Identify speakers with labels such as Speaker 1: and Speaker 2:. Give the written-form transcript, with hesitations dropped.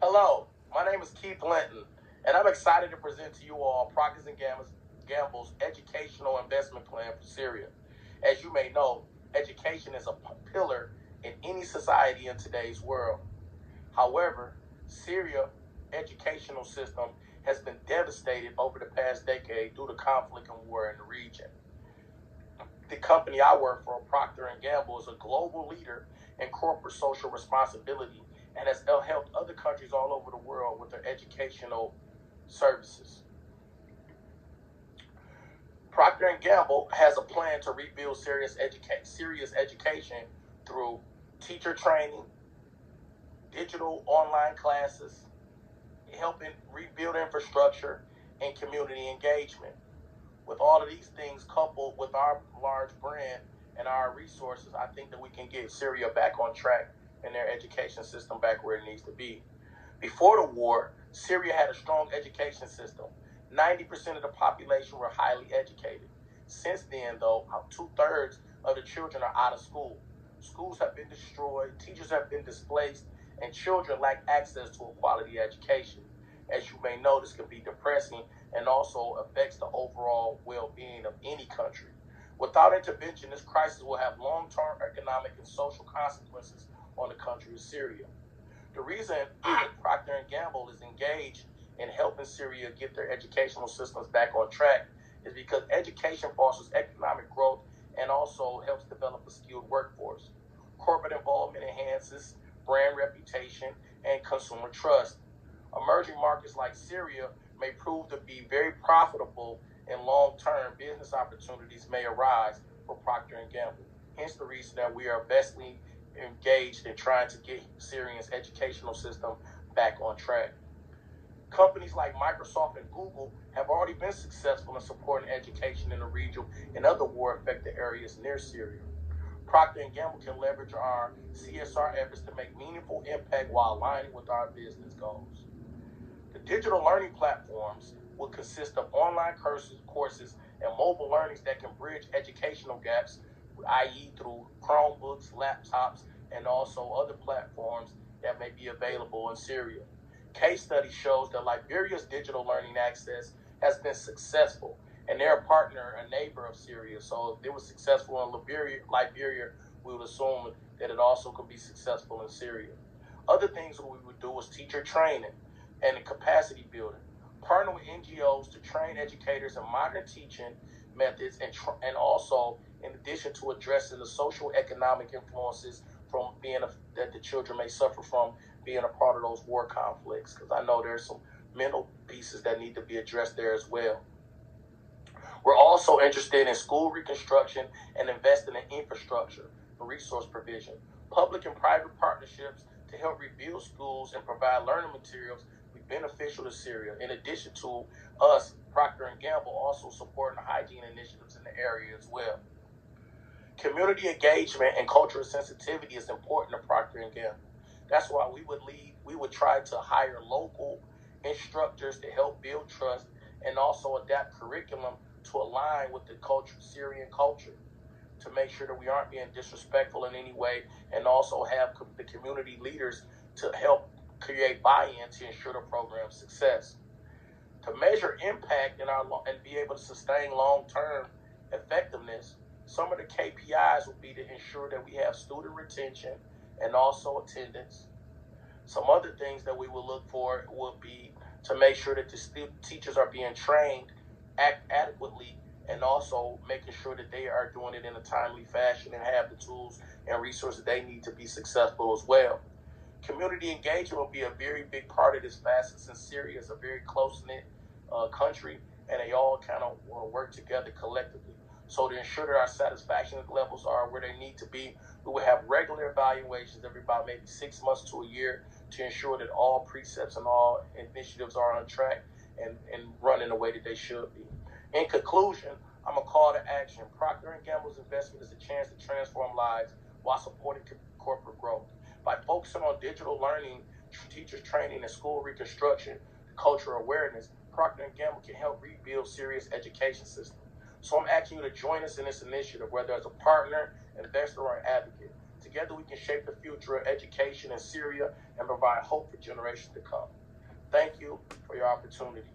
Speaker 1: Hello, my name is Keith Linton, and I'm excited to present to you all Procter & Gamble's educational investment plan for Syria. As you may know, education is a pillar in any society in today's world. However, Syria educational system has been devastated over the past decade due to conflict and war in the region. The company I work for, Procter & Gamble, is a global leader in corporate social responsibility and has helped other countries all over the world with their educational services. Procter & Gamble has a plan to rebuild Syria's education through teacher training, digital online classes, helping rebuild infrastructure, and community engagement. With all of these things coupled with our large brand and our resources, I think that we can get Syria back on track and their education system back where it needs to be. Before the war, Syria had a strong education system. 90% of the population were highly educated. Since then, though, about 2/3 of the children are out of school. Schools have been destroyed, teachers have been displaced, and children lack access to a quality education. As you may know, this can be depressing and also affects the overall well-being of any country. Without intervention, this crisis will have long-term economic and social consequences on the country of Syria. The reason Procter & Gamble is engaged in helping Syria get their educational systems back on track is because education fosters economic growth and also helps develop a skilled workforce. Corporate involvement enhances brand reputation and consumer trust. Emerging markets like Syria may prove to be very profitable, and long-term business opportunities may arise for Procter & Gamble. Hence the reason that we are vastly engaged in trying to get Syria's educational system back on track. Companies like Microsoft and Google have already been successful in supporting education in the region and other war-affected areas near Syria. Procter & Gamble can leverage our CSR efforts to make meaningful impact while aligning with our business goals. The digital learning platforms will consist of online courses, and mobile learnings that can bridge educational gaps, i.e. through Chromebooks, laptops, and also other platforms that may be available in Syria. Case study shows that Liberia's digital learning access has been successful, and they're a partner, a neighbor of Syria. So if it was successful in Liberia, we would assume that it also could be successful in Syria. Other things that we would do is teacher training and capacity building. Partner with NGOs to train educators in modern teaching methods and also, in addition to addressing the social economic influences from that the children may suffer from being a part of those war conflicts, because I know there's some mental pieces that need to be addressed there as well. We're also interested in school reconstruction and investing in infrastructure for resource provision. Public and private partnerships to help rebuild schools and provide learning materials will be beneficial to Syria. In addition to us, Procter & Gamble also supporting the hygiene initiatives in the area as well. Community engagement and cultural sensitivity is important to Procter & Gamble. That's why we would try to hire local instructors to help build trust and also adapt curriculum to align with the Syrian culture, to make sure that we aren't being disrespectful in any way, and also have the community leaders to help create buy-in to ensure the program's success. To measure impact and be able to sustain long-term effectiveness, some of the KPIs would be to ensure that we have student retention and also attendance. Some other things that we will look for would be to make sure that the teachers are being trained adequately, and also making sure that they are doing it in a timely fashion and have the tools and resources they need to be successful as well. Community engagement will be a very big part of this facet, since Syria is a very close-knit country, and they all kind of want to work together collectively. So to ensure that our satisfaction levels are where they need to be, we will have regular evaluations every about maybe 6 months to a year to ensure that all precepts and all initiatives are on track and running the way that they should be. In conclusion, I'm a call to action. Procter & Gamble's investment is a chance to transform lives while supporting corporate growth. By focusing on digital learning, teachers training, and school reconstruction, cultural awareness, Procter & Gamble can help rebuild Syria's education system. So I'm asking you to join us in this initiative, whether as a partner, investor, or advocate. together we can shape the future of education in Syria and provide hope for generations to come. Thank you for your opportunity.